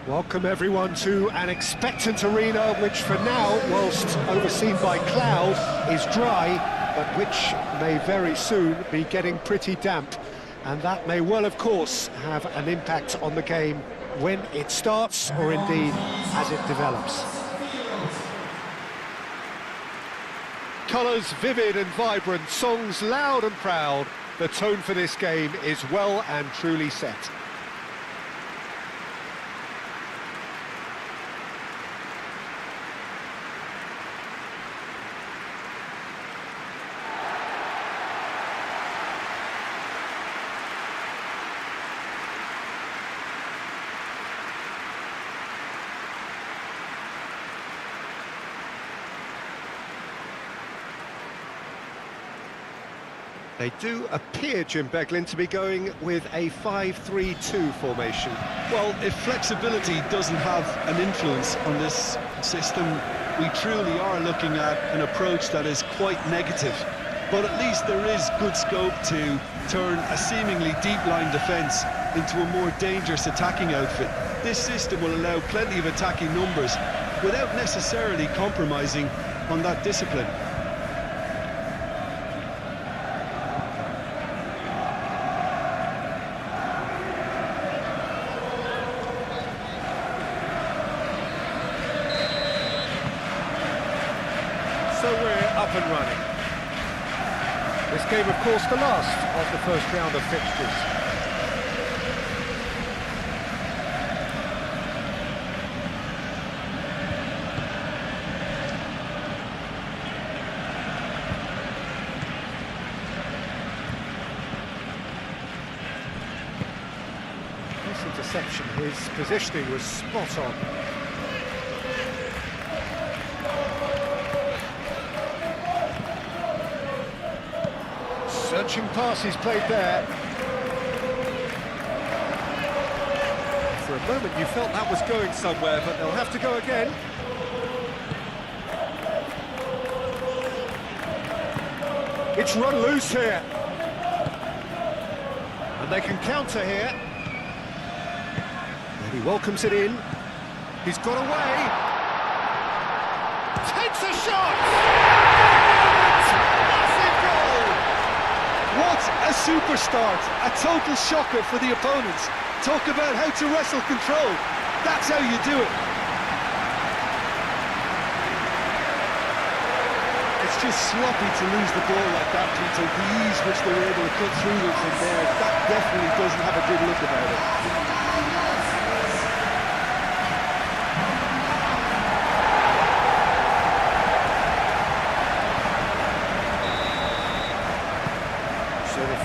Welcome everyone to an expectant arena which for now, whilst overseen by cloud, is dry, but which may very soon be getting pretty damp. And that may well, of course, have an impact on the game when it starts, or indeed as it develops. Colours vivid and vibrant, songs loud and proud. The tone for this game is well and truly set. They do appear, Jim Beglin, to be going with a 5-3-2 formation. Well, if flexibility doesn't have an influence on this system, we truly are looking at an approach that is quite negative. But at least there is good scope to turn a seemingly deep-line defence into a more dangerous attacking outfit. This system will allow plenty of attacking numbers without necessarily compromising on that discipline. So we're up and running. This game, of course, the last of the first round of fixtures. This interception, his positioning was spot on. Searching passes played there. For a moment you felt that was going somewhere, but they'll have to go again. It's run loose here. And they can counter here. And he welcomes it in. He's got away. Takes a shot! What a super start, a total shocker for the opponents. Talk about how to wrestle control. That's how you do it. It's just sloppy to lose the ball like that, Peter. The ease which they were able to cut through them from there, that definitely doesn't have a good look about it.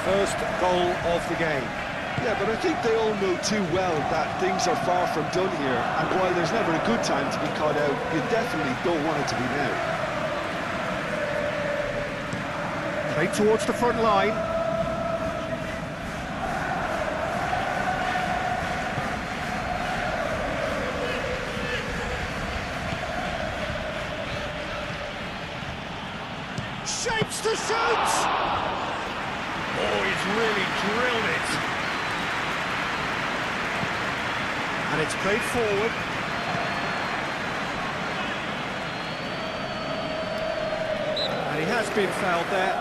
First goal of the game. Yeah, but I think they all know too well that things are far from done here, and while there's never a good time to be caught out, you definitely don't want it to be now. Played towards the front line. Shapes to shoot! Oh, he's really drilled it. And it's played forward. And he has been fouled there.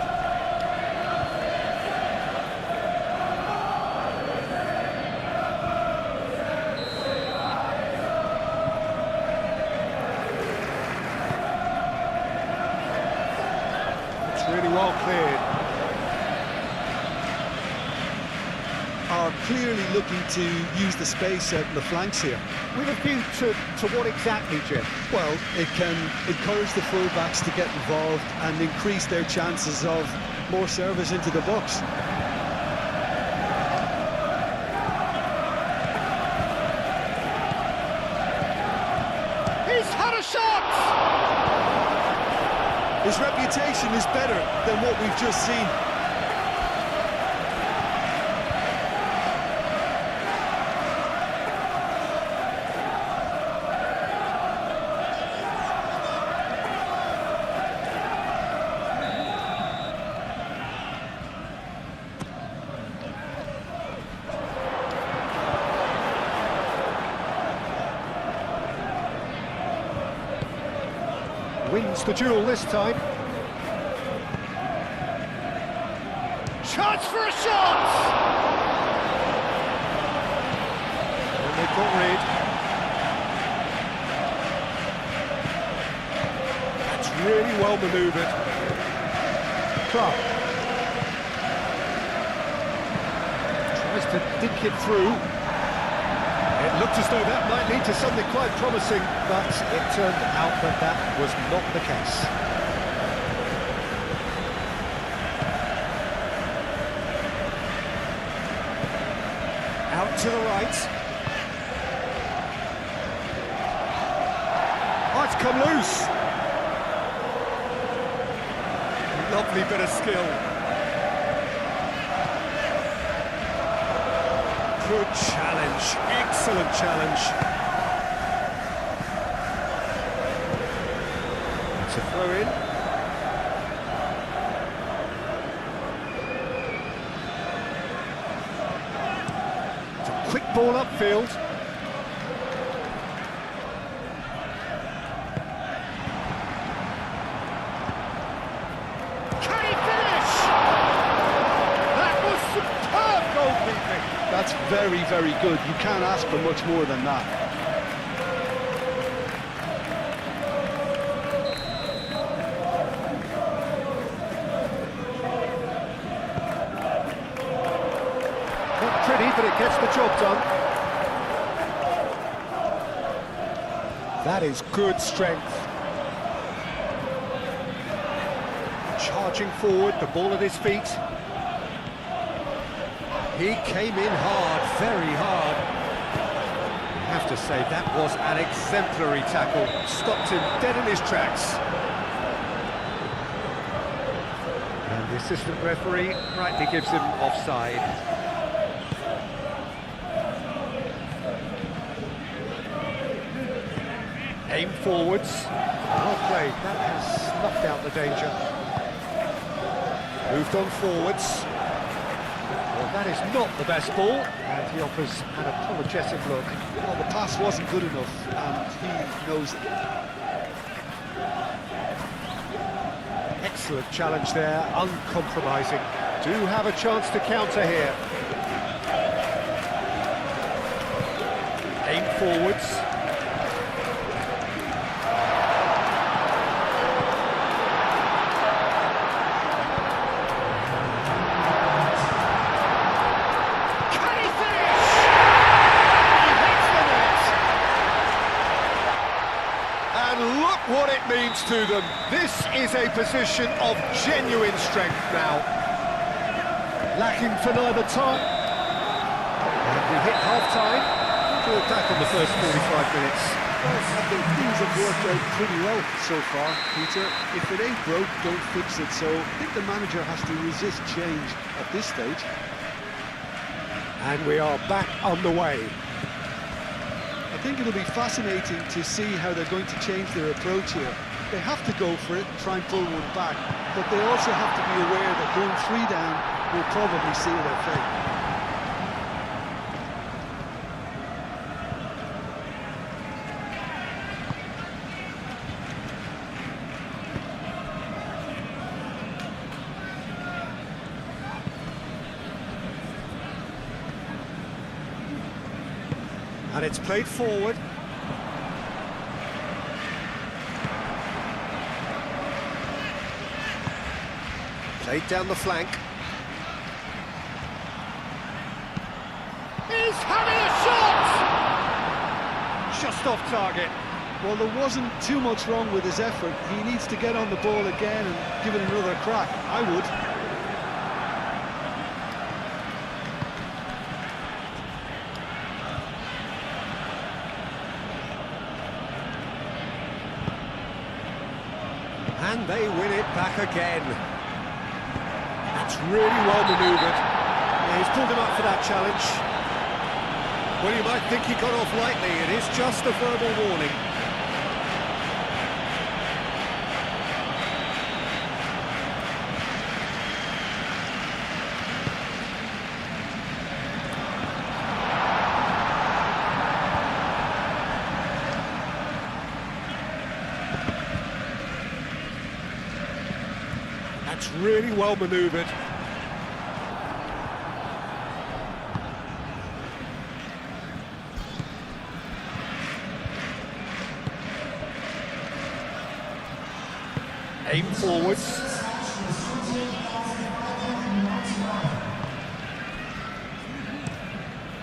It's really well cleared. Are clearly looking to use the space out in the flanks here. With a view to what exactly, Jim? Well, it can encourage the full-backs to get involved and increase their chances of more service into the box. He's had a shot! His reputation is better than what we've just seen. wins the duel this time. Chance for a shot! And they've got rid. That's really well manoeuvred. Clark tries to dink it through. It looked as though that might lead to something quite promising, but it turned out that that was not the case. Out to the right. Oh, it's come loose. Lovely bit of skill. Good challenge, excellent challenge. It's a throw in. It's a quick ball upfield. Can he finish? That was superb goalkeeping. That's very, very good. You can't ask for much more than that. Not pretty, but it gets the job done. That is good strength. Charging forward, the ball at his feet. He came in hard, very hard. I have to say, that was an exemplary tackle. Stopped him dead in his tracks. And the assistant referee rightly gives him offside. Aim forwards. Well played, that has snuffed out the danger. Moved on forwards. Well, that is not the best ball, and he offers an apologetic look. Well, the pass wasn't good enough, and he knows it. Excellent challenge there, uncompromising. Do have a chance to counter here. Aim forwards. What it means to them. This is a position of genuine strength now. Lacking for neither time. And we hit half-time. Good attack on the first 45 minutes. Well, I think things have worked out pretty well so far, Peter. If it ain't broke, don't fix it. So I think the manager has to resist change at this stage. And we are back on the way. I think it'll be fascinating to see how they're going to change their approach here. They have to go for it and try and pull one back, but they also have to be aware that going 3 down will probably seal their fate. And it's played forward. Played down the flank. He's having a shot! Just off target. Well, there wasn't too much wrong with his effort. He needs to get on the ball again and give it another crack. I would. And they win it back again. That's really well manoeuvred. Yeah, he's pulled him up for that challenge. Well, you might think he got off lightly. It is just a verbal warning. That's really well manoeuvred. Aim forwards.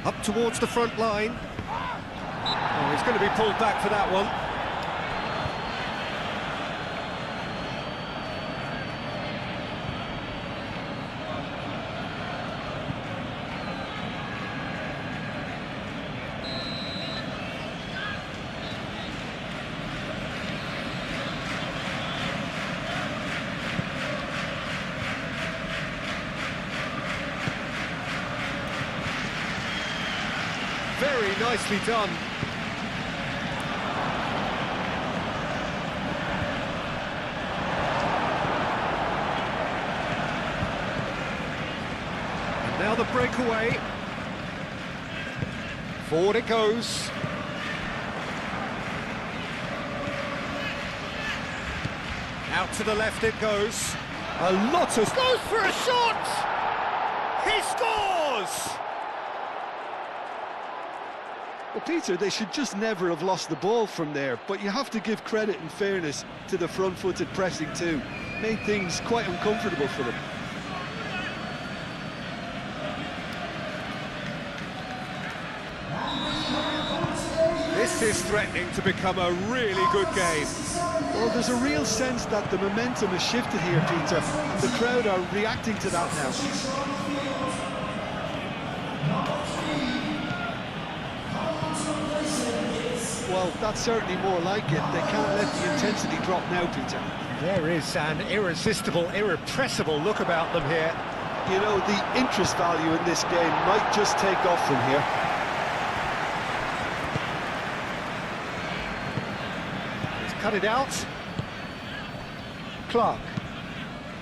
Up towards the front line. Oh, he's going to be pulled back for that one. Very nicely done. And now the breakaway. Forward it goes. Out to the left it goes. A lot of... Goes for a shot! He scores! Well, Peter, they should just never have lost the ball from there, but you have to give credit and fairness to the front-footed pressing too. Made things quite uncomfortable for them. This is threatening to become a really good game. Well, there's a real sense that the momentum has shifted here, Peter, and the crowd are reacting to that now. Well, that's certainly more like it. They can't let the intensity drop now, Peter. There is an irresistible, irrepressible look about them here. You know, the interest value in this game might just take off from here. He's cut it out. Clark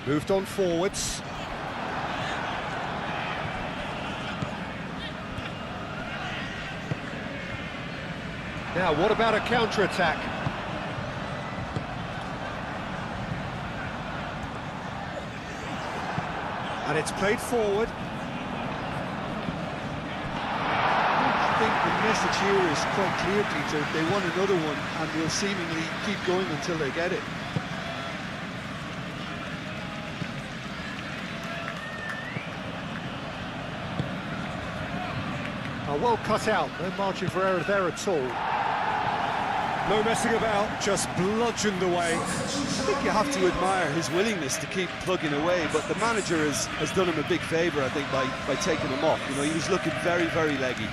moved on forwards. Now, what about a counter-attack? And it's played forward. I think the message here is quite clear, Peter. They want another one and will seemingly keep going until they get it. Oh, well cut out, no margin for error there at all. No messing about, just bludgeoned away. I think you have to admire his willingness to keep plugging away, but the manager has done him a big favour, I think, by taking him off. You know, he was looking very, very leggy.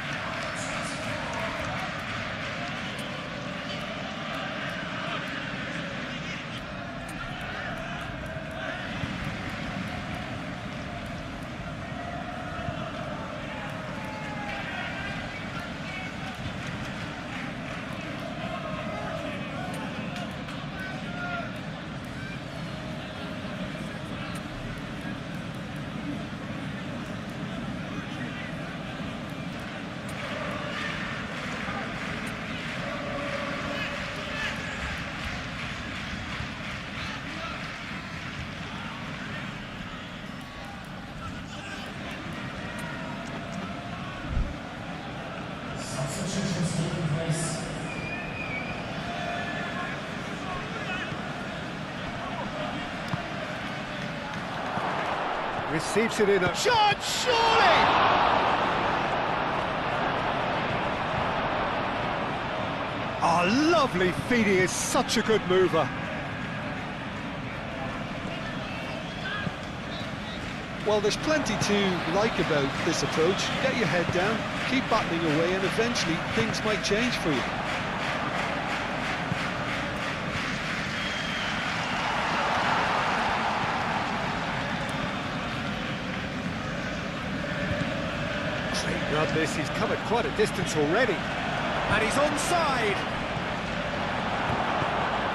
Receives it in a shot, surely! Oh, lovely feed, he is such a good mover. Well, there's plenty to like about this approach. Get your head down, keep battling away, and eventually things might change for you. Thank goodness, he's covered quite a distance already. And he's onside.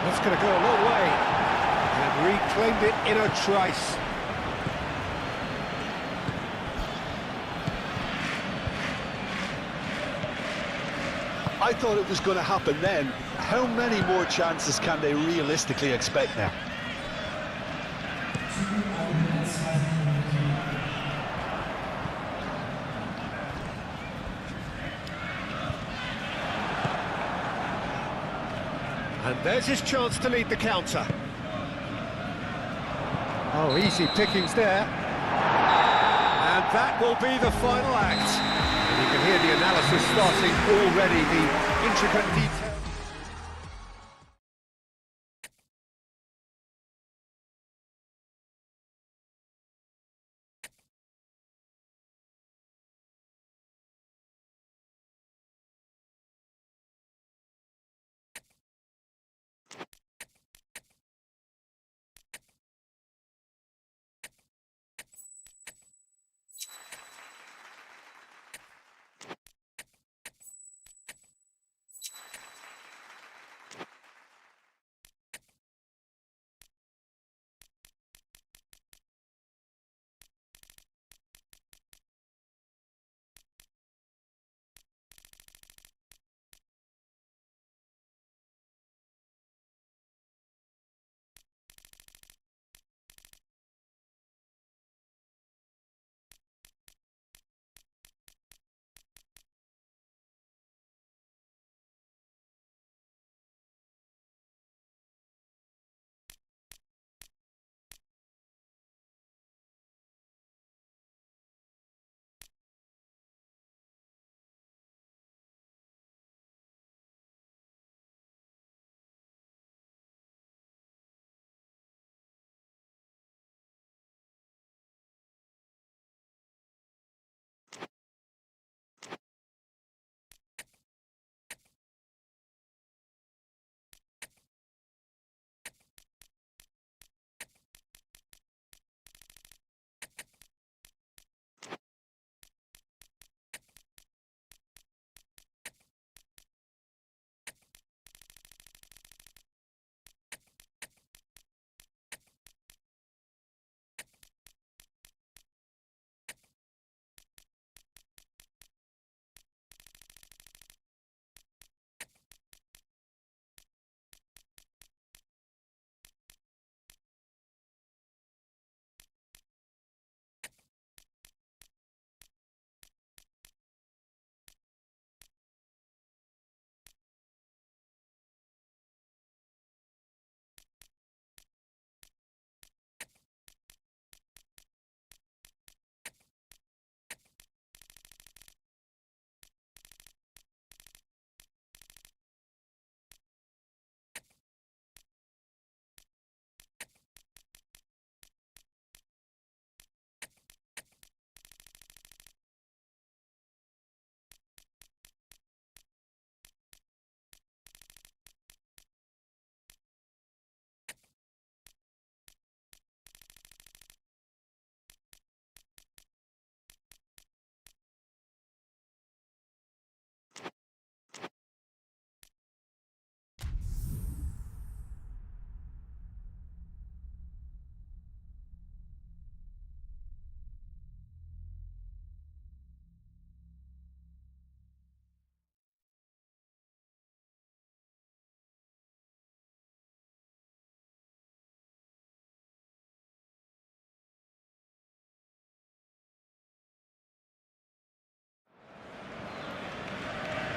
That's going to go a long way. And reclaimed it in a trice. I thought it was going to happen then. How many more chances can they realistically expect now? And there's his chance to lead the counter. Oh, easy pickings there. And that will be the final act. And you can hear the analysis starting already, the intricate detail.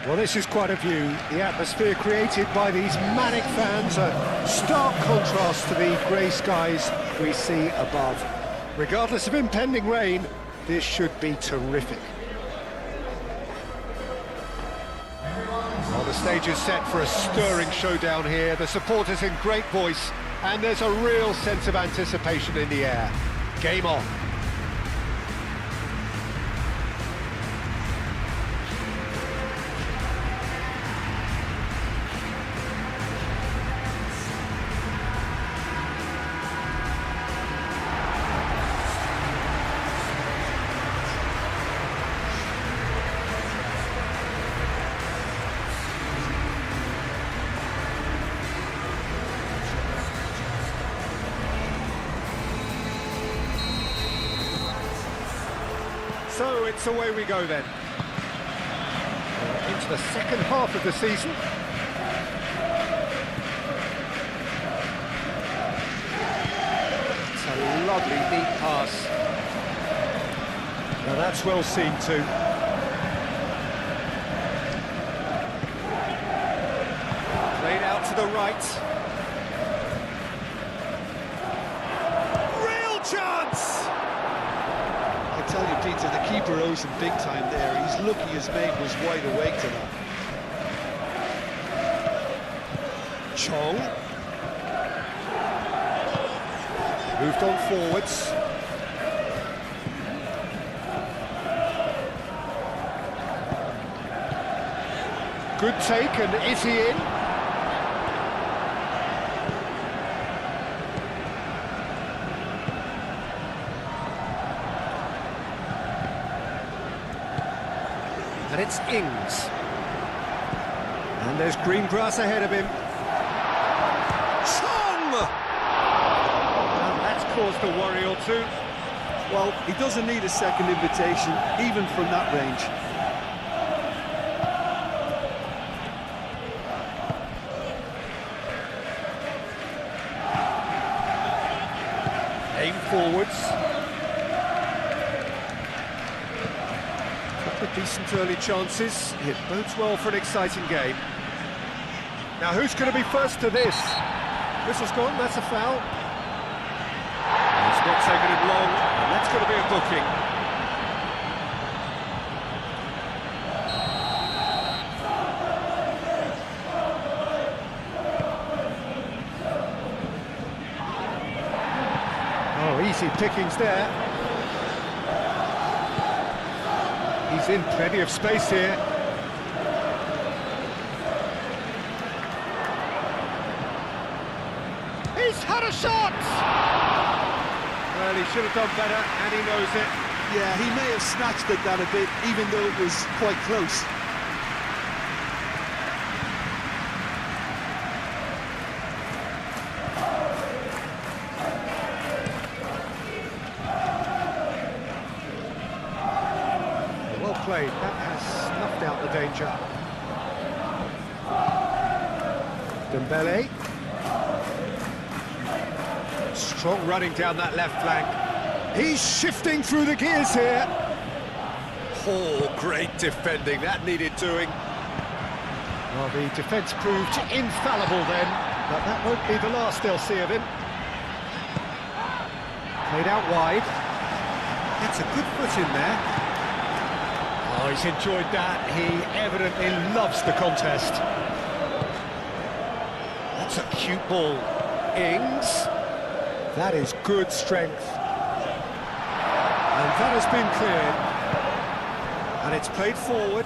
Well, this is quite a view. The atmosphere created by these manic fans, a stark contrast to the grey skies we see above. Regardless of impending rain, this should be terrific. Well, the stage is set for a stirring showdown here. The supporters in great voice, and there's a real sense of anticipation in the air. Game on. So it's away we go then. Into the second half of the season. It's a lovely Lovely, neat pass. Now that's well seen too. Played out to the right. Real chance! I tell you, Peter, the keeper owes him big time there. He's lucky his mate was wide awake to that. Chong. Moved on forwards. Good take, and is he in? And it's Ings. And there's green grass ahead of him. Chong! And that's caused a worry or two. Well, he doesn't need a second invitation, even from that range. Aim forwards. Couple of decent early chances. It bodes well for an exciting game. Now who's going to be first to this? Whistle's gone, that's a foul. It's not taken him long, and that's going to be a booking. Oh, easy pickings there. He's in plenty of space here. He's had a shot! Well, he should have done better, and he knows it. Yeah, he may have snatched at that a bit, even though it was quite close. Well played, that has snuffed out the danger. Dembele. Strong running down that left flank. He's shifting through the gears here. Oh, great defending, that needed doing. Well, the defence proved infallible then, but that won't be the last they'll see of him. Played out wide. Gets a good foot in there. Oh, he's enjoyed that. He evidently loves the contest. That's a cute ball. Ings. That is good strength. And that has been cleared. And it's played forward.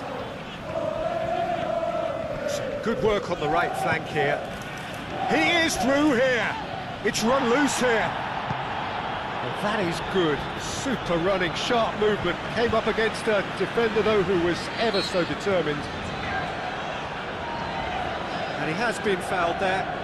Some good work on the right flank here. He is through here. It's run loose here. Well, that is good. Super running, sharp movement. Came up against a defender, though, who was ever so determined. And he has been fouled there.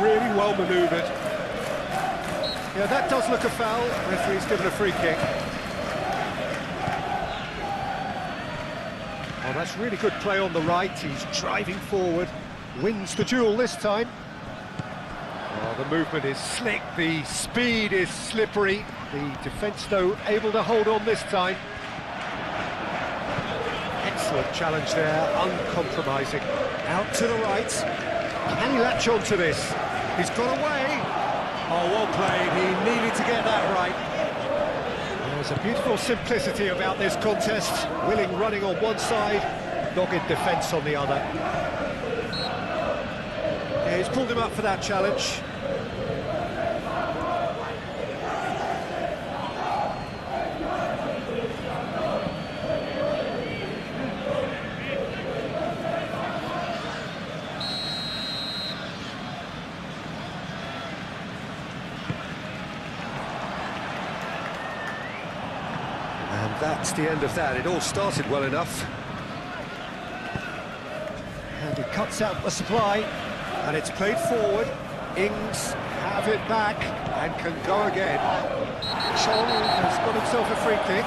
Really well manoeuvred. Yeah, that does look a foul. Referee's given a free kick. Oh, that's really good play on the right. He's driving forward. Wins the duel this time. Oh, the movement is slick. The speed is slippery. The defence, though, able to hold on this time. Excellent challenge there, uncompromising. Out to the right. Can he latch on to this? He's got away. Oh, well played. He needed to get that right. There's a beautiful simplicity about this contest. Willing running on one side, dogged defence on the other. Yeah, he's pulled him up for that challenge. And that's the end of that. It all started well enough. cuts out the supply, and it's played forward. Ings have it back and can go again. Chong has got himself a free kick.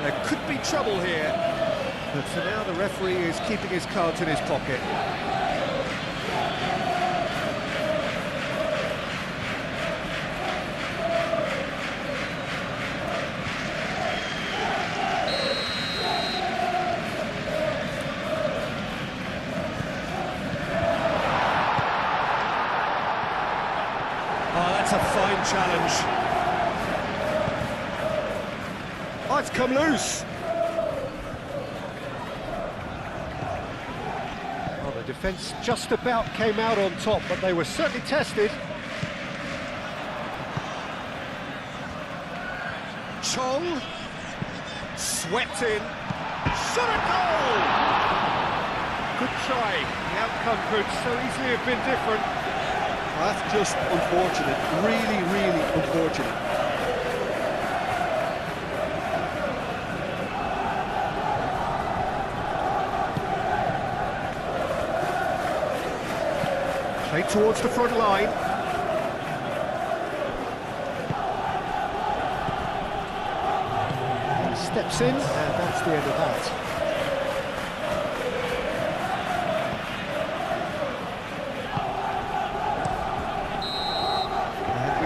There could be trouble here, but for now the referee is keeping his cards in his pocket. Oh, that's a fine challenge. Oh, it's come loose. Well, the defence just about came out on top, but they were certainly tested. Chong, swept in, shot a goal! Good try, the outcome could so easily have been different. That's just unfortunate, really, really unfortunate. Played towards the front line. He steps in, and that's the end of that.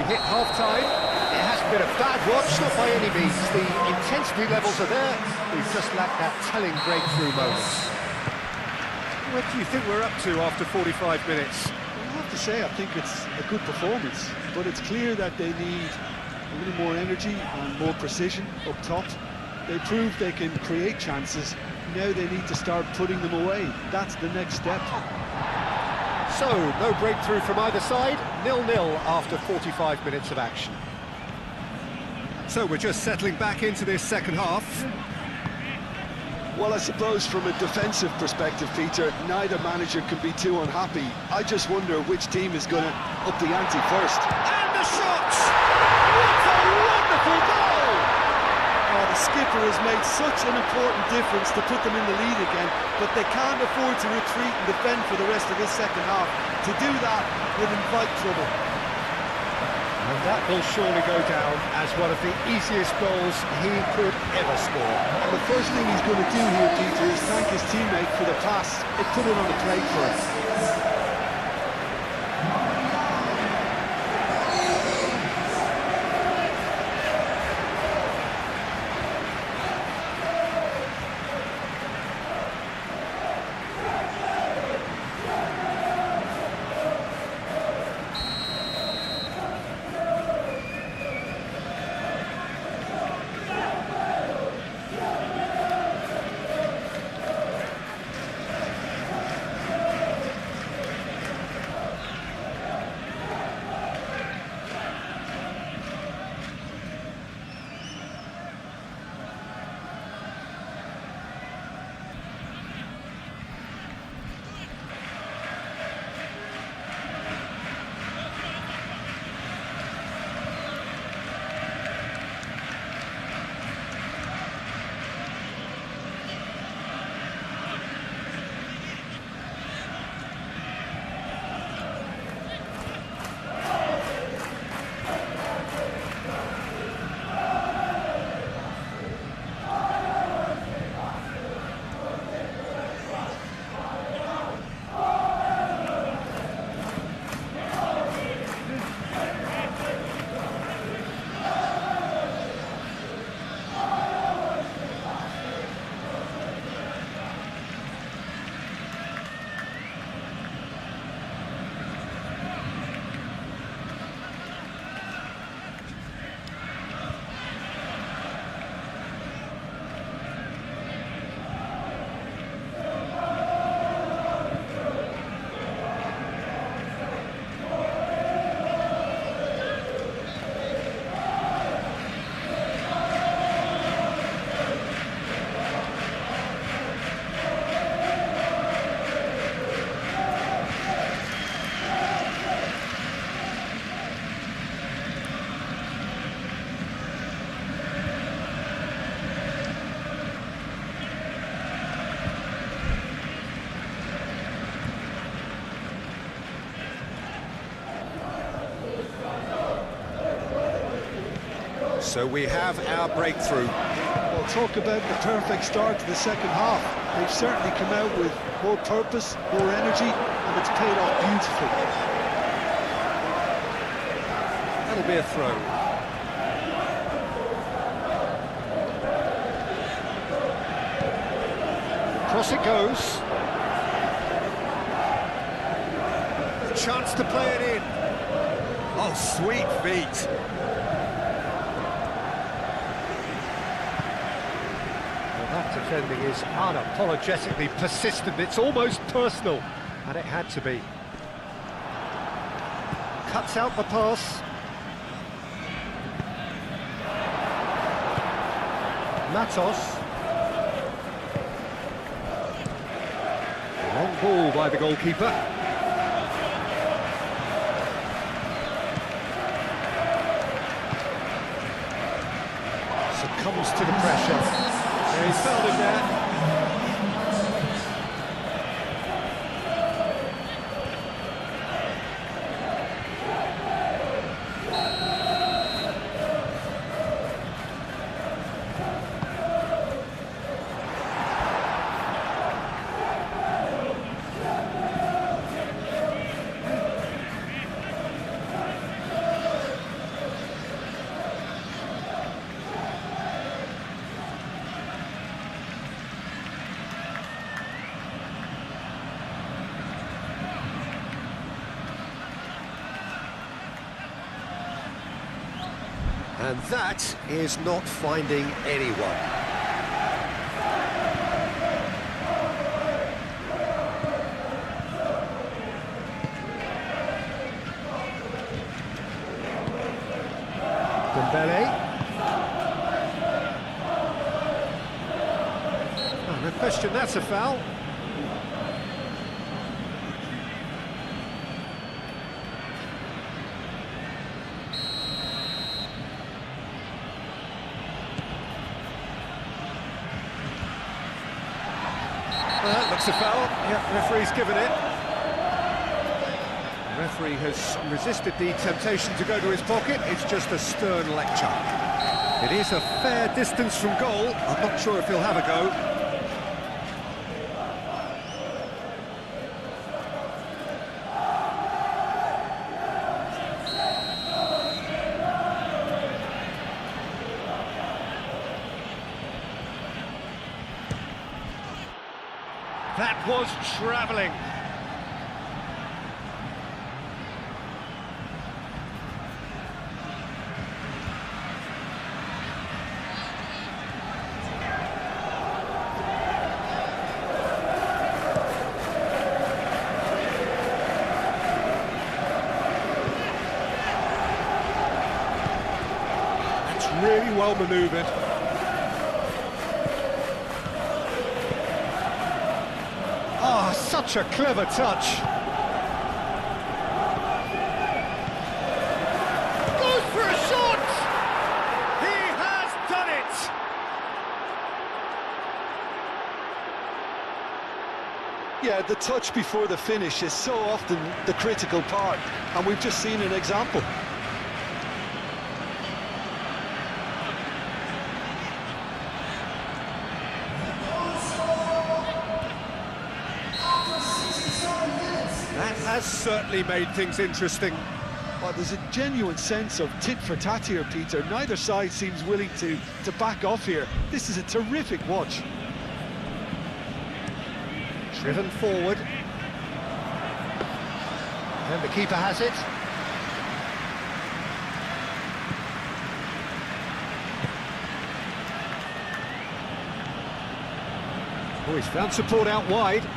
Hit half-time. It hasn't been a bad watch, not by any means. The intensity levels are there. We've just lacked that telling breakthrough moment. What do you think we're up to after 45 minutes? I have to say, I think it's a good performance, but it's clear that they need a little more energy and more precision up top. They proved they can create chances. Now they need to start putting them away. That's the next step. So, no breakthrough from either side, 0-0 after 45 minutes of action. So we're just settling back into this second half. Well, I suppose from a defensive perspective, Peter, neither manager can be too unhappy. I just wonder which team is going to up the ante first. And the shot! What a wonderful goal! Oh, the skipper has made such an important difference to put them in the lead again, but they can't afford to retreat and defend for the rest of this second half. To do that would invite trouble. And that will surely go down as one of the easiest goals he could ever score. And the first thing he's going to do here, Peter, is thank his teammate for the pass. It put it on the plate for him. So we have our breakthrough. Well, talk about the perfect start to the second half. They've certainly come out with more purpose, more energy, and it's paid off beautifully. That'll be a throw. Cross it goes. Chance to play it in. Oh, sweet feet. Well, that defending is unapologetically persistent. It's almost personal, and it had to be. Cuts out the pass. Matos. Long ball by the goalkeeper. Succumbs to the pressure. He found it there. And that is not finding anyone. Dembele. Oh, no question, that's a foul. Well, that looks a foul. Yeah, referee's given it. The referee has resisted the temptation to go to his pocket. It's just a stern lecture. It is a fair distance from goal. I'm not sure if he'll have a go. That was travelling. That's really well manoeuvred. Ah, such a clever touch. Goes for a shot! He has done it! Yeah, the touch before the finish is so often the critical part, and we've just seen an example. That has certainly made things interesting. Well, there's a genuine sense of tit for tat here, Peter. Neither side seems willing to back off here. This is a terrific watch. Driven forward. And the keeper has it. Oh, he's found support out wide.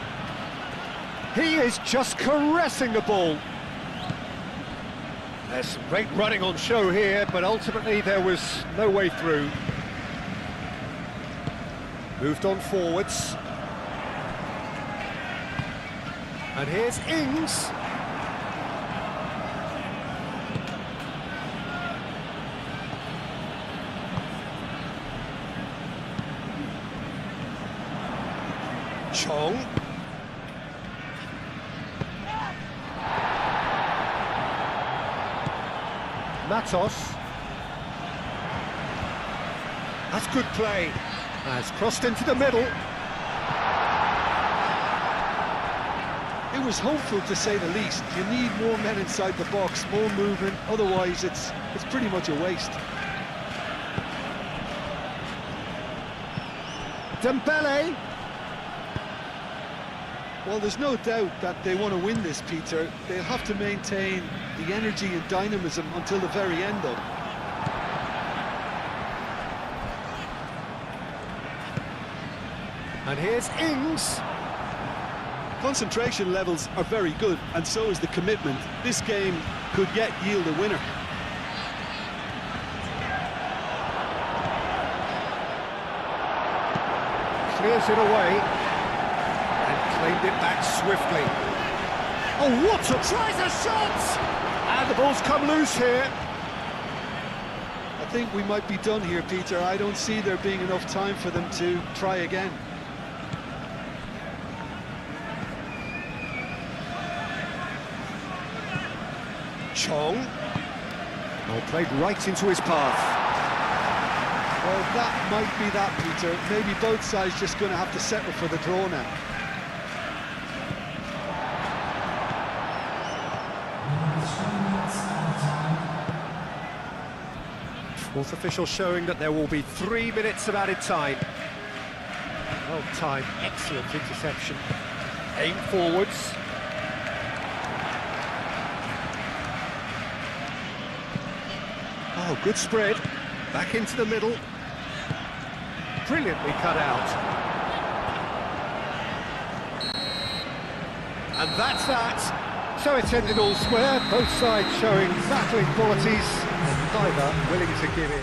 He is just caressing the ball. There's some great running on show here, but ultimately there was no way through. Moved on forwards. And here's Ings. Chong. Matos. That's good play. Has crossed into the middle. It was hopeful, to say the least. You need more men inside the box, more movement, otherwise it's pretty much a waste. Dembele. Well, there's no doubt that they want to win this, Peter. They'll have to maintain the energy and dynamism until the very end, though. And here's Ings. Concentration levels are very good, and so is the commitment. This game could yet yield a winner. Clears it away. And claimed it back swiftly. Oh, what a... Tries a shot! And the ball's come loose here. I think we might be done here, Peter. I don't see there being enough time for them to try again. Chong. Oh, played right into his path. Well, that might be that, Peter. Maybe both sides just going to have to settle for the draw now. Fourth official showing that there will be 3 minutes of added time. Well timed, excellent interception. Aim forwards. Oh, good spread. Back into the middle. Brilliantly cut out. And that's that. So it's ended all square, both sides showing battling qualities, and neither willing to give in.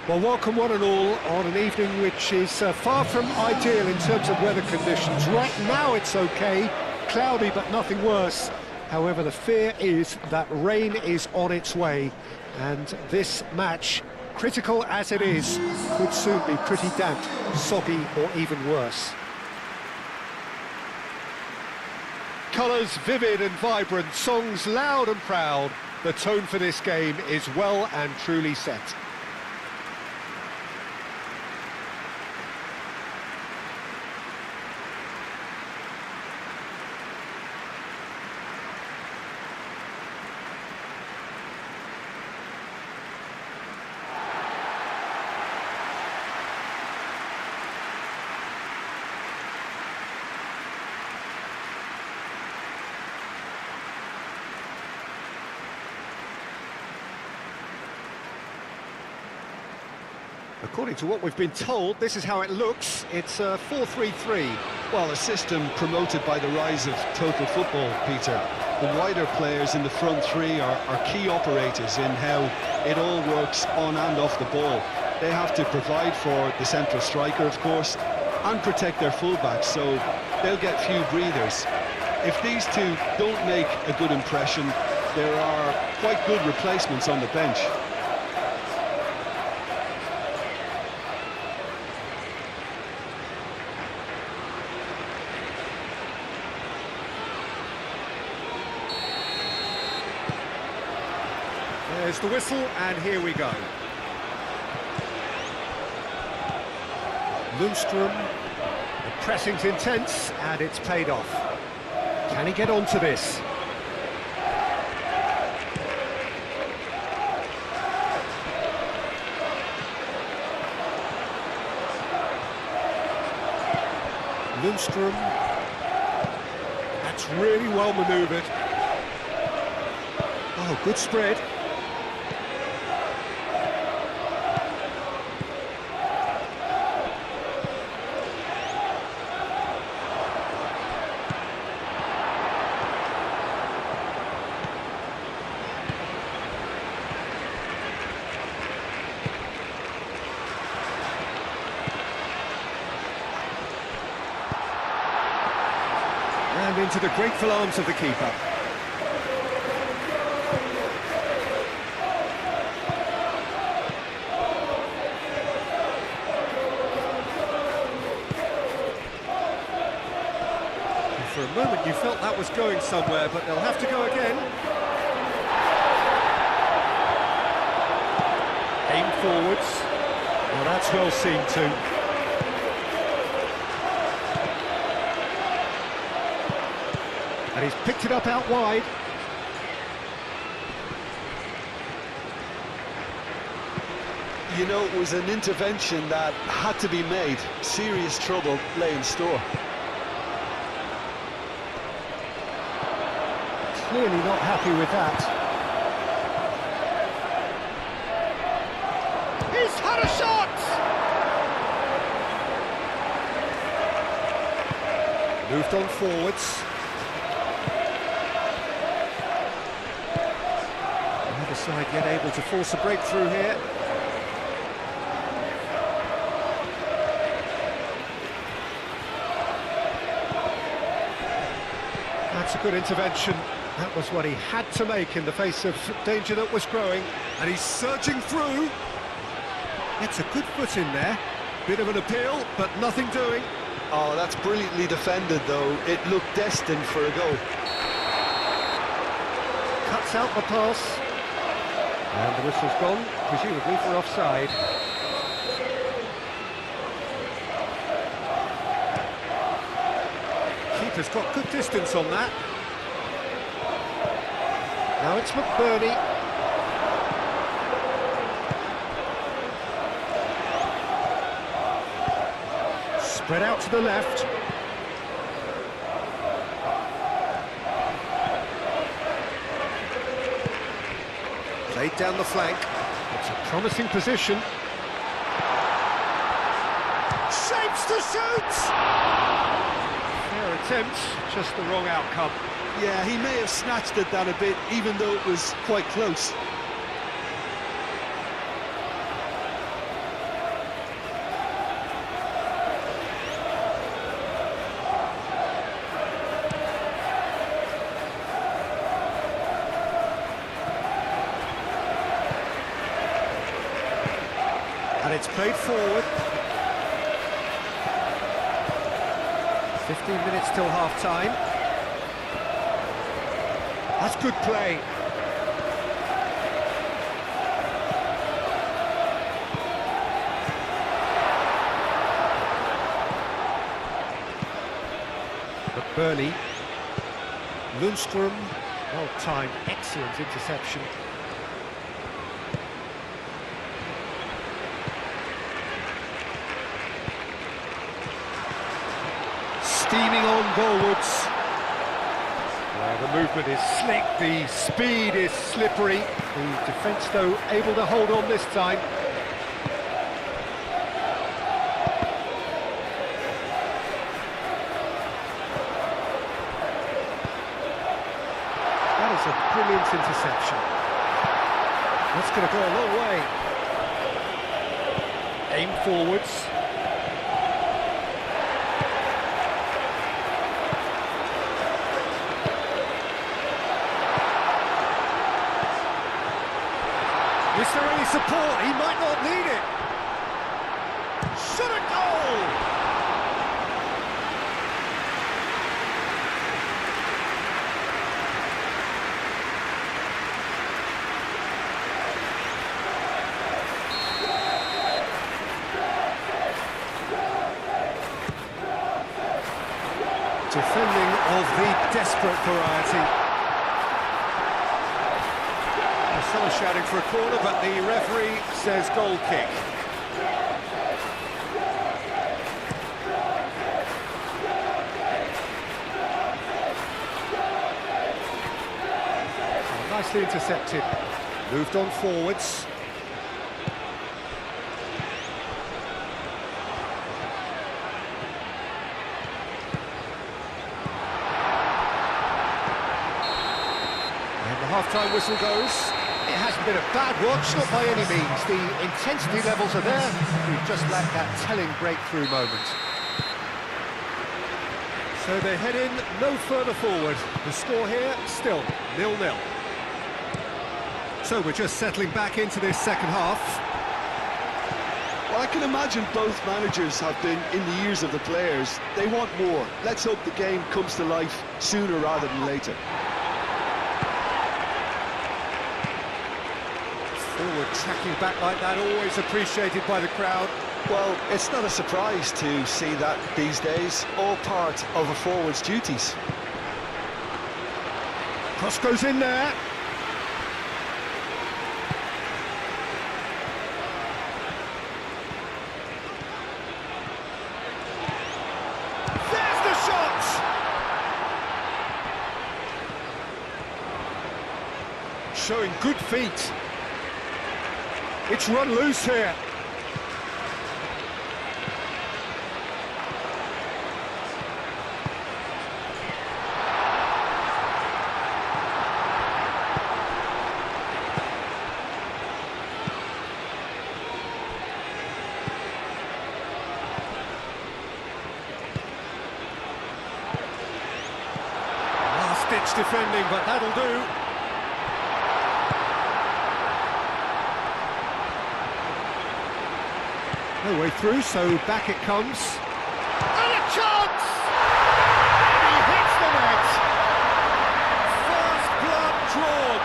Well, welcome one and all on an evening which is far from ideal in terms of weather conditions. Right now it's okay, cloudy but nothing worse. However, the fear is that rain is on its way, and this match, critical as it is, could soon be pretty damp, soggy or even worse. Colours vivid and vibrant, songs loud and proud. The tone for this game is well and truly set. According to what we've been told, this is how it looks. It's a 4-3-3. Well, a system promoted by the rise of total football, Peter. The wider players in the front three are key operators in how it all works on and off the ball. They have to provide for the central striker, of course, and protect their fullbacks, so they'll get few breathers. If these two don't make a good impression, there are quite good replacements on the bench. There's the whistle, and here we go. Lundstrom, the pressing's intense, and it's paid off. Can he get onto this? Lundstrom, that's really well manoeuvred. Oh, good spread. And into the grateful arms of the keeper. And for a moment you felt that was going somewhere, but they'll have to go again. Aim forwards. Well, that's well seen too. And he's picked it up out wide. You know, it was an intervention that had to be made. Serious trouble lay in store. Clearly not happy with that. He's had a shot! Moved on forwards. Side yet able to force a breakthrough here. That's a good intervention. That was what he had to make in the face of danger that was growing. And he's surging through. It's a good foot in there. Bit of an appeal, but nothing doing. Oh, that's brilliantly defended, though. It looked destined for a goal. Cuts out the pass. And the whistle's gone, presumably for offside. Keeper's got good distance on that. Now it's McBurney. Spread out to the left. Played down the flank. It's a promising position. Shapes to shoot! Fair attempt, just the wrong outcome. Yeah, he may have snatched at that a bit, even though it was quite close. And it's played forward. 15 minutes till half-time. That's good play. But Burnley. Lundstrom. Well-timed, excellent interception. Steaming on goalwards. Well, the movement is slick, the speed is slippery. The defence, though, able to hold on this time. That is a brilliant interception. That's going to go a long way. Aim forwards. Is there any support? He might not need it. Shot a goal! Defending of the desperate variety. Someone shouting for a corner, but the referee says goal kick. Oh, nicely intercepted. Moved on forwards. And the half-time whistle goes. It hasn't been a bad watch, not by any means. The intensity levels are there. We've just lacked that telling breakthrough moment. So they head in no further forward. The score here, still 0-0. So we're just settling back into this second half. Well, I can imagine both managers have been in the ears of the players. They want more. Let's hope the game comes to life sooner rather than later. Forward tracking back like that, always appreciated by the crowd. Well, it's not a surprise to see that these days, all part of a forward's duties. Cross goes in there. There's the shot! Showing good feet. It's run loose here. Last-ditch defending, but that'll do. No way through, so back it comes. And a chance! He hits the net! First blood drawn.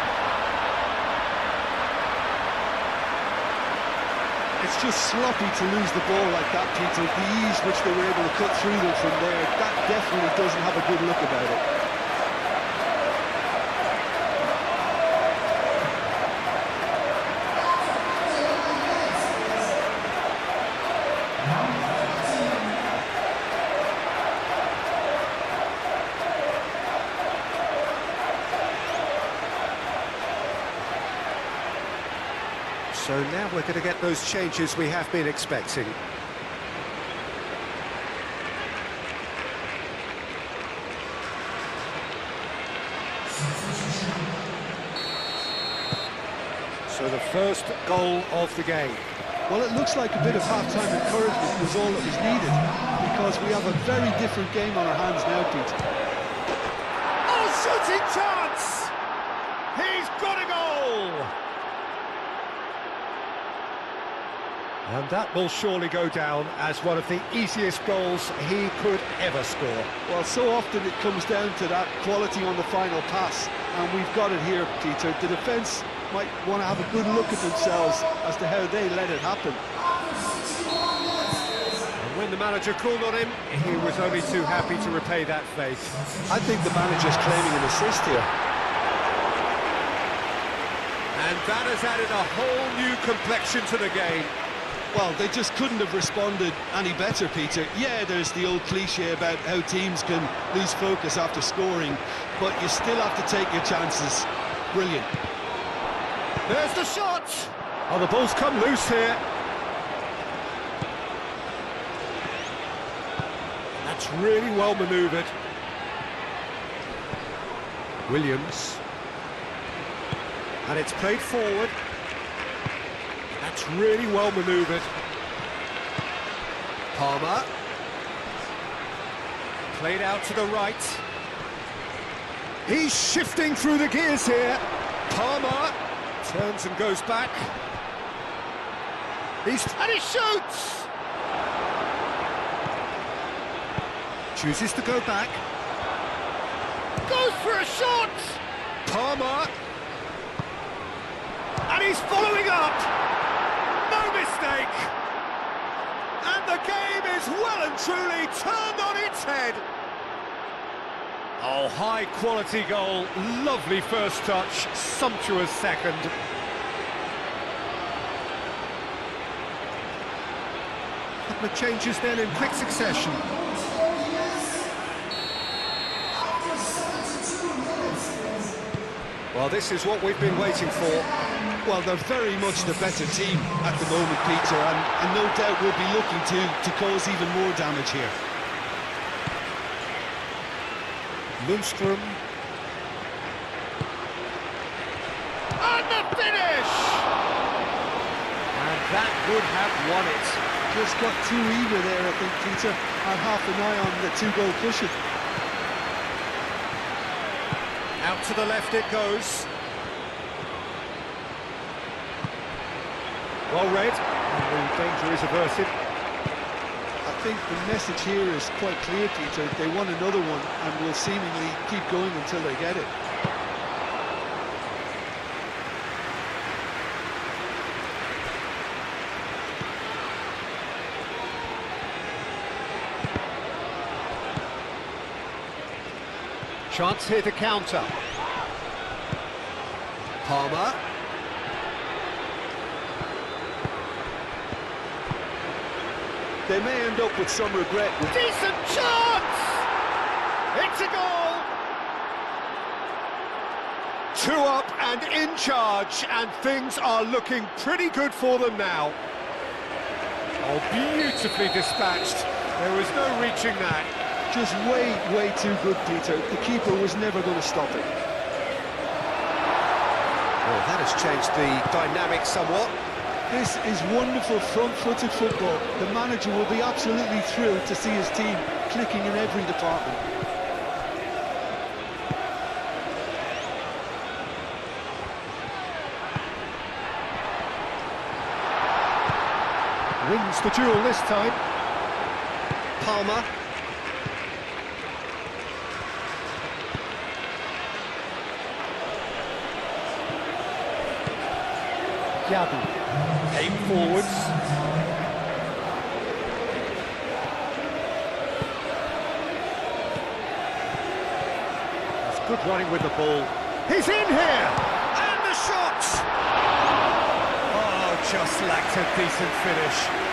It's just sloppy to lose the ball like that, Peter. The ease which they were able to cut through them from there, that definitely doesn't have a good look about it. So now we're going to get those changes we have been expecting. So the first goal of the game. Well, it looks like a bit of half-time encouragement was all that was needed, because we have a very different game on our hands now, Peter. Oh, shooting chance! He's got a goal! And that will surely go down as one of the easiest goals he could ever score. Well, so often it comes down to that quality on the final pass, and we've got it here, Peter. The defence might want to have a good look at themselves as to how they let it happen. And when the manager called on him, he was only too happy to repay that faith. I think the manager's claiming an assist here. And that has added a whole new complexion to the game. Well, they just couldn't have responded any better, Peter. Yeah, there's the old cliche about how teams can lose focus after scoring, but you still have to take your chances. Brilliant. There's the shot! Oh, the ball's come loose here. That's really well manoeuvred. Williams. And it's played forward. That's really well manoeuvred. Palmer. Played out to the right. He's shifting through the gears here. Palmer turns and goes back. And he shoots! Chooses to go back. Goes for a shot! Palmer. And he's following up! No mistake! And the game is well and truly turned on its head! Oh, high-quality goal, lovely first touch, sumptuous second. Couple of changes then in quick succession. Well, this is what we've been waiting for. Well, they're very much the better team at the moment, Peter, and no doubt will be looking to cause even more damage here. Lundstrom. And the finish! And that would have won it. Just got too eager there, I think, Peter. Had half an eye on the two-goal cushion. Out to the left it goes. Well read, and the danger is averted. I think the message here is quite clear, Peter. They want another one and will seemingly keep going until they get it. Chance here to counter. Palmer. They may end up with some regret. Decent chance! It's a goal! 2 up and in charge, and things are looking pretty good for them now. Oh, beautifully dispatched. There was no reaching that. Just way too good, Peter. The keeper was never going to stop it. Well, that has changed the dynamic somewhat. This is wonderful front-footed football. The manager will be absolutely thrilled to see his team clicking in every department. Wins the duel this time. Palmer. Gabung. Aim forwards. That's good running with the ball. He's in here! And the shot! Oh, just lacked a decent finish.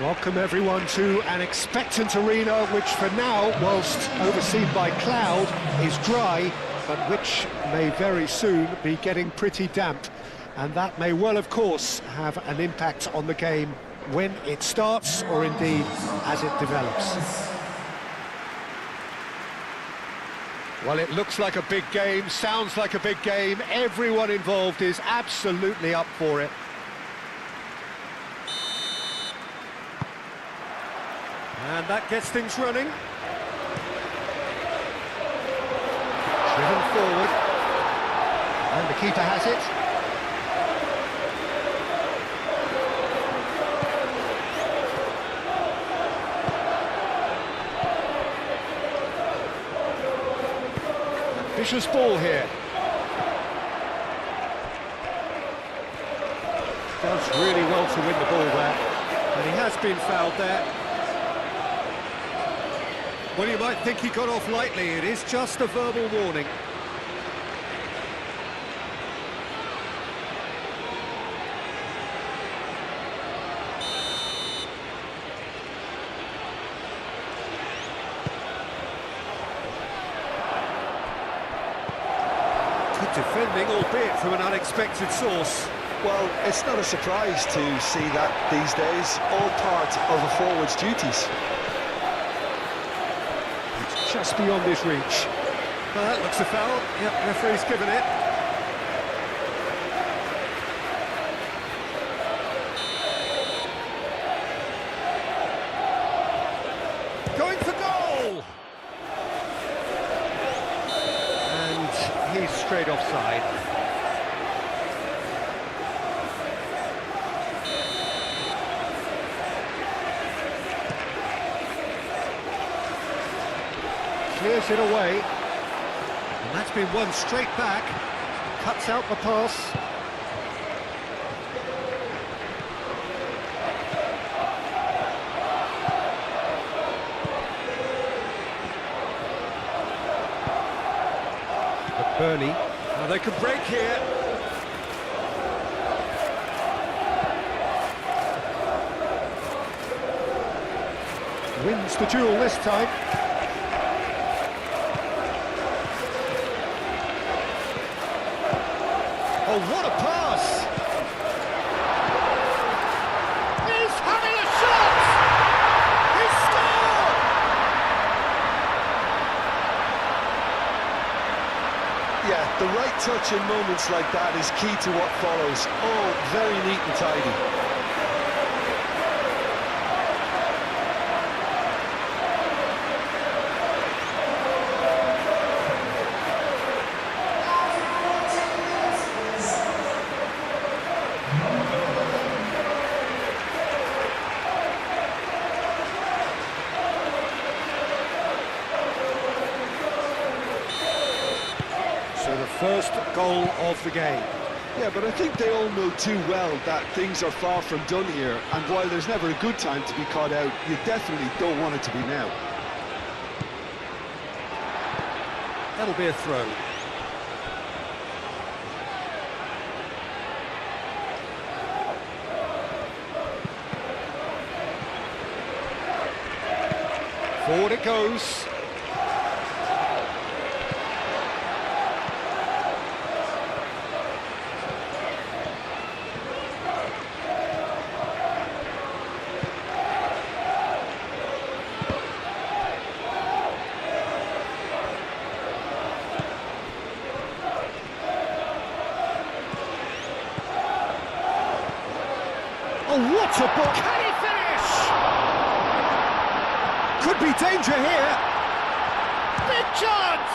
Welcome everyone to an expectant arena which for now, whilst overseen by cloud, is dry, but which may very soon be getting pretty damp. And that may well, of course, have an impact on the game when it starts, or indeed as it develops. Well, it looks like a big game, sounds like a big game. Everyone involved is absolutely up for it. And that gets things running. Driven forward. And the keeper has it. Ambitious ball here. Does really well to win the ball there. And he has been fouled there. Well, you might think he got off lightly. It is just a verbal warning. Good defending, albeit from an unexpected source. Well, it's not a surprise to see that these days, all part of a forward's duties. Just beyond his reach. Well, that looks a foul. Yep, referee's given it. Going for goal! And he's straight offside. Clears it away. And that's been won straight back. Cuts out the pass. But Burnley. Now they could break here. Wins the duel this time. Oh, what a pass! He's having a shot! He's scored! Yeah, the right touch in moments like that is key to what follows. All very neat and tidy. So the first goal of the game. Yeah, but I think they all know too well that things are far from done here, and while there's never a good time to be caught out, you definitely don't want it to be now. That'll be a throw. Forward it goes. Oh, what a ball! Can he finish? Could be danger here. Big chance!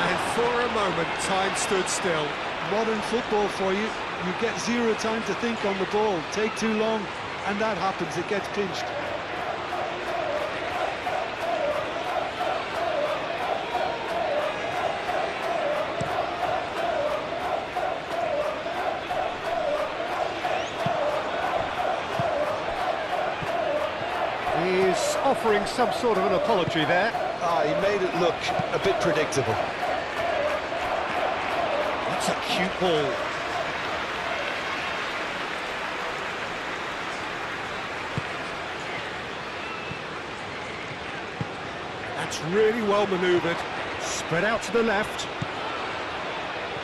And for a moment, time stood still. Modern football for you. You get zero time to think on the ball. Take too long, and that happens. It gets pinched. He's offering some sort of an apology there. He made it look a bit predictable. That's a cute ball. That's really well manoeuvred. Spread out to the left.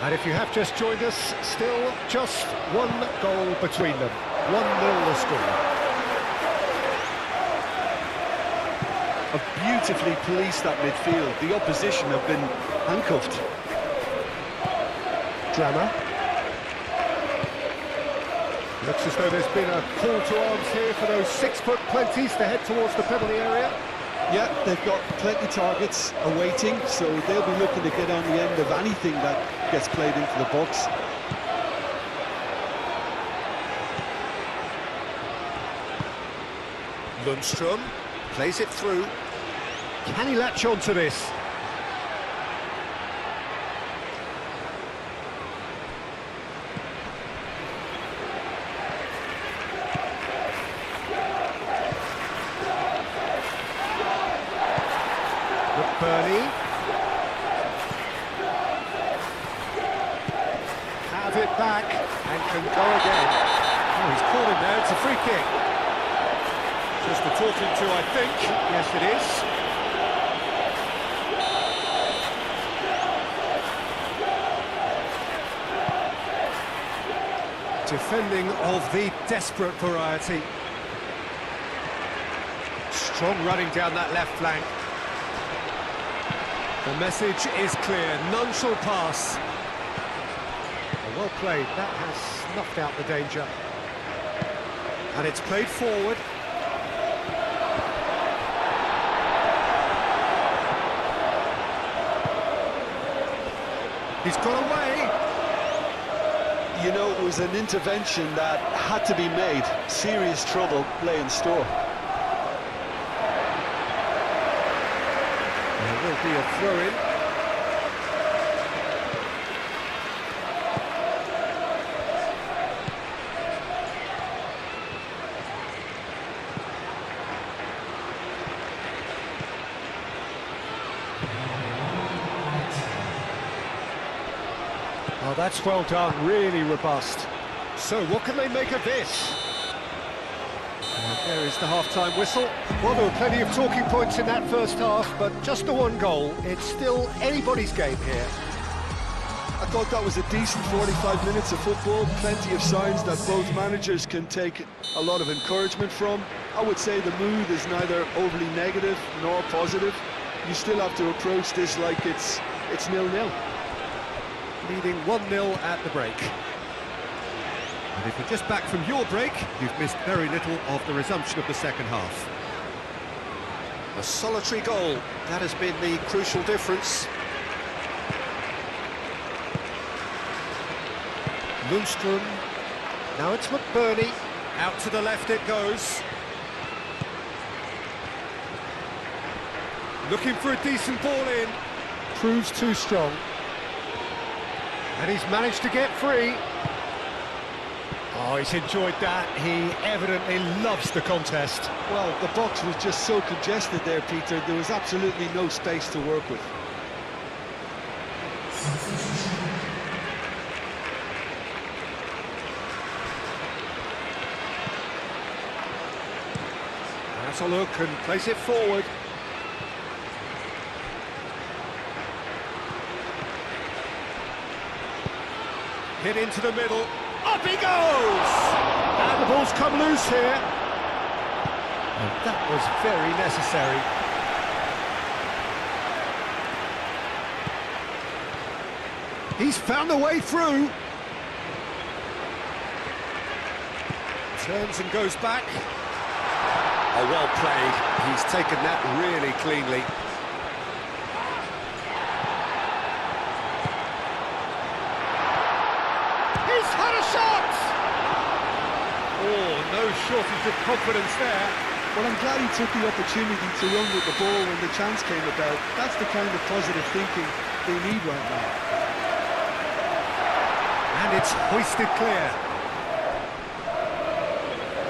And if you have just joined us, still just one goal between them. 1-0 the score. Have beautifully policed that midfield. The opposition have been handcuffed. Drama. Looks as though there's been a call to arms here for those 6-foot plenties to head towards the penalty area. Yeah, they've got plenty targets awaiting, so they'll be looking to get on the end of anything that gets played into the box. Lundstrom plays it through. Can he latch on to this? Bernie. Have it back and can go again. Oh, he's caught him there, it's a free kick. Just a talking to, I think. Yes, it is. Defending of the desperate variety. Strong running down that left flank. The message is clear, none shall pass. Well played, that has snuffed out the danger. And it's played forward. He's got away. You know, it was an intervention that had to be made. Serious trouble lay in store. There will be a throw-in. Oh, that's well done, really robust. So what can they make of this? And there is the half-time whistle. Well, there were plenty of talking points in that first half, but just the one goal. It's still anybody's game here. I thought that was a decent 45 minutes of football, plenty of signs that both managers can take a lot of encouragement from. I would say the mood is neither overly negative nor positive. You still have to approach this like it's 0-0. Leading 1-0 at the break. And if you're just back from your break, you've missed very little of the resumption of the second half. A solitary goal, that has been the crucial difference. Lundstrom, now it's McBurney, out to the left it goes. Looking for a decent ball in, proves too strong. And he's managed to get free. Oh, he's enjoyed that. He evidently loves the contest. Well, the box was just so congested there, Peter. There was absolutely no space to work with. Has a look and plays it forward. Hit into the middle. Up he goes! And the ball's come loose here. And that was very necessary. He's found a way through. Turns and goes back. Oh, well played. He's taken that really cleanly. He's had a shot! Oh, no shortage of confidence there. Well, I'm glad he took the opportunity to run with the ball when the chance came about. That's the kind of positive thinking they need right now. And it's hoisted clear.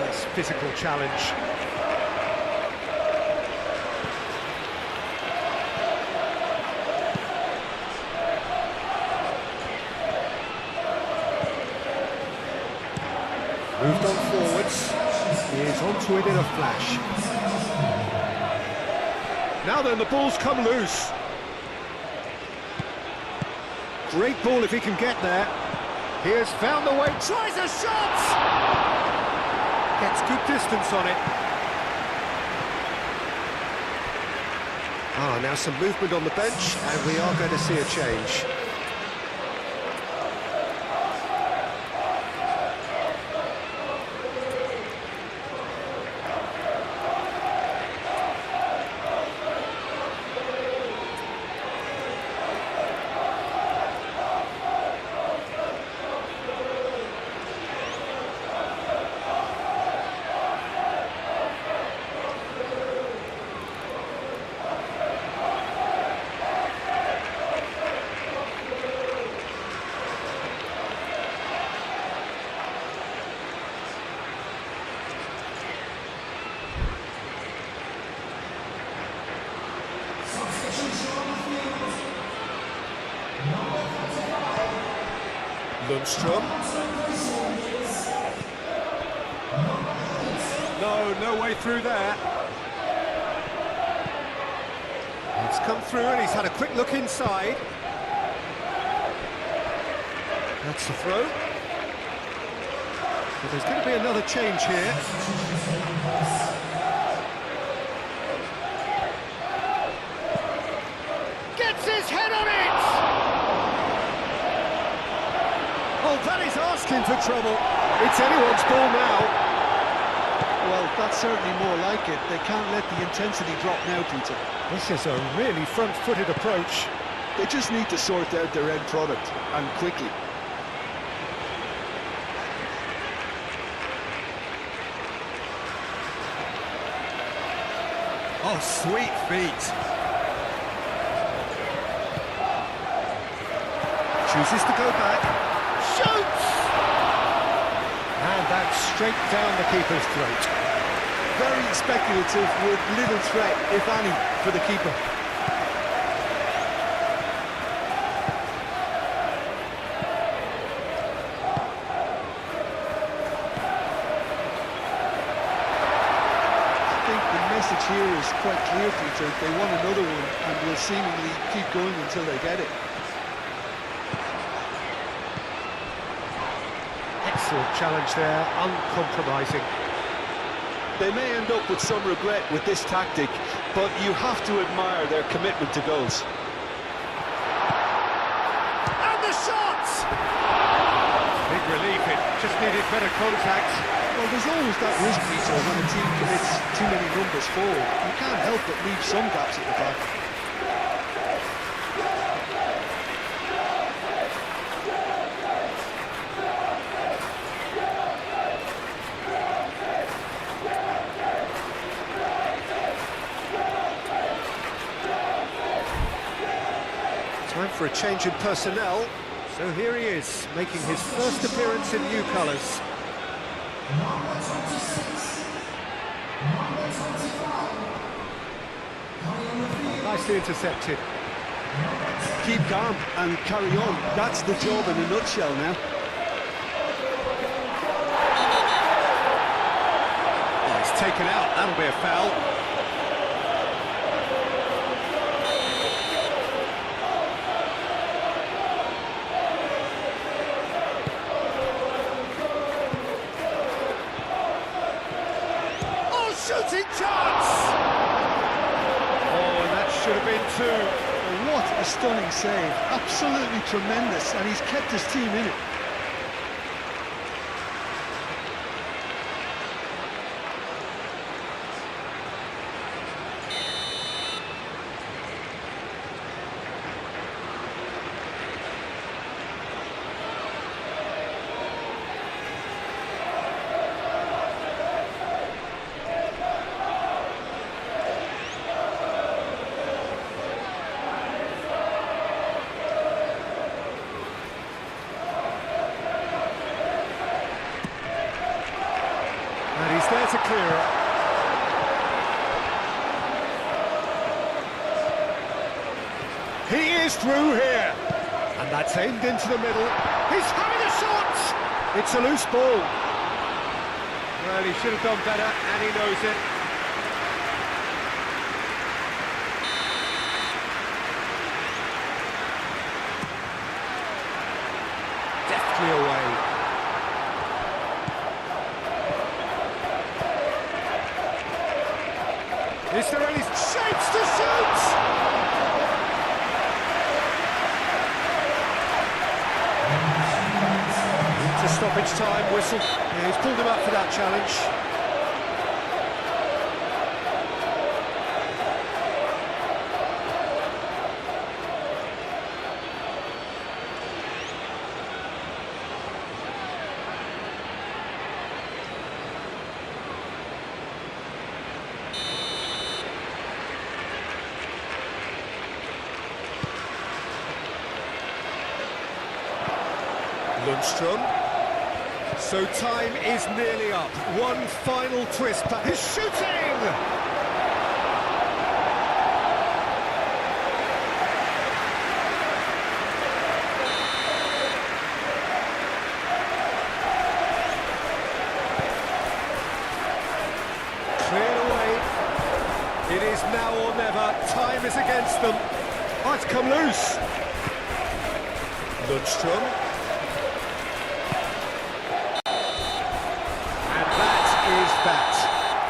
Nice physical challenge. Moved on forwards. He is onto it in a flash. Now then, the ball's come loose. Great ball if he can get there. He has found the way, tries a shot! Gets good distance on it. Now some movement on the bench, and we are going to see a change. Lundstrom. No way through there. It's come through and he's had a quick look inside. That's the throw. But there's going to be another change here. Gets his head on it! Oh, that is asking for trouble. It's anyone's ball now. Well, that's certainly more like it. They can't let the intensity drop now, Peter. This is a really front-footed approach. They just need to sort out their end product, and quickly. Oh, sweet feet. Chooses to go back. Shoots! And that's straight down the keeper's throat. Very speculative with little threat, if any, for the keeper. I think the message here is quite clear, Peter. They want another one and will seemingly keep going until they get it. Excellent challenge there, uncompromising. They may end up with some regret with this tactic, but you have to admire their commitment to goals. And the shot! Big relief, it just needed better contact. Well, there's always that risk, Peter, when a team commits too many numbers forward. You can't help but leave some gaps at the back. Time for a change in personnel. So here he is, making his first appearance in new colours. Nicely intercepted. Keep calm and carry on. That's the job in a nutshell now. Oh, he's taken out. That'll be a foul. Shooting chance! Oh, and that should have been two. Well, what a stunning save. Absolutely tremendous, and he's kept his team in it. And he's there to clear it. He is through here. And that's aimed into the middle. He's having a shot! It's a loose ball. Well, he should have done better, and he knows it. nicely away. Is there any shapes to shoot? Into stoppage time, whistle. Yeah, he's pulled him up for that challenge. Lundstrom. So time is nearly up. One final twist. He's shooting! Cleared away. It is now or never. Time is against them. Oh, it's come loose. Lundstrom.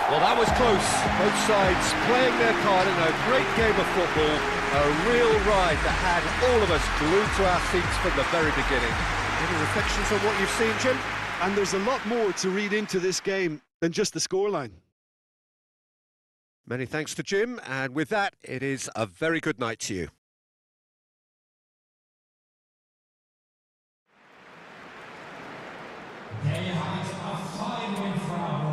Well, that was close. Both sides playing their card in a great game of football. A real ride that had all of us glued to our seats from the very beginning. Any reflections on what you've seen, Jim? And there's a lot more to read into this game than just the scoreline. Many thanks to Jim, and with that, it is a very good night to you. There you have it, a 5-win for our